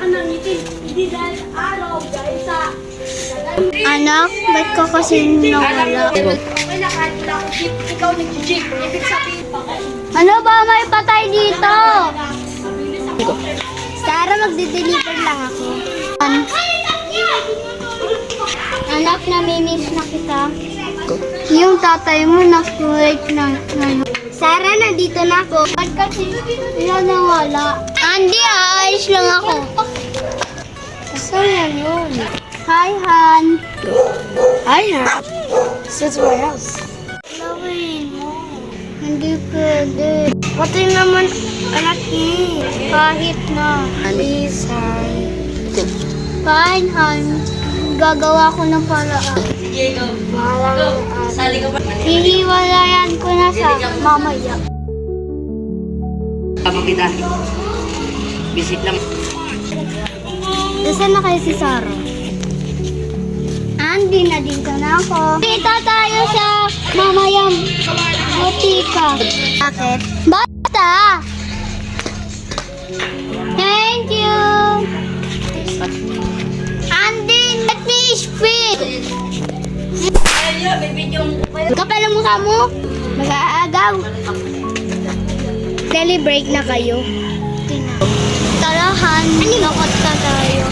ka ng ngiti. Hindi dahil araw, dahil sa... Anak, ba't ka kasi nawala? Okay na, kahit wala akong jeep, ikaw nag-jeep. Ibig sabihin pa kayo. Ano ba? May patay dito! Sarah, magde-deliver lang ako. Anak, namimiss na kita. Yung tatay mo na-wait na ngayon. Sarah, nandito na ako. Ba't kasi nawala? Andy, aalis lang ako. Saan yan yun? Hi, Han. Hi, ha? This is my house. Lawin mo. Hindi pwede. Patay naman, anak eh. Kahit na. Please, hi. Fine, Han. Gagawa ko ng paraan. Hihiwalayan ko na sa mamaya. Abang kita. Visit lang. Nasaan na kayo si Sarah? Andy, na dito na ako. Kita tayo sa mamayang butika. Bakit? Basta! Thank you! Andy, let me speak! Kapal ang mukha mo? Mag-aagaw. Daily break na kayo. Tarahan, lakot ka tayo.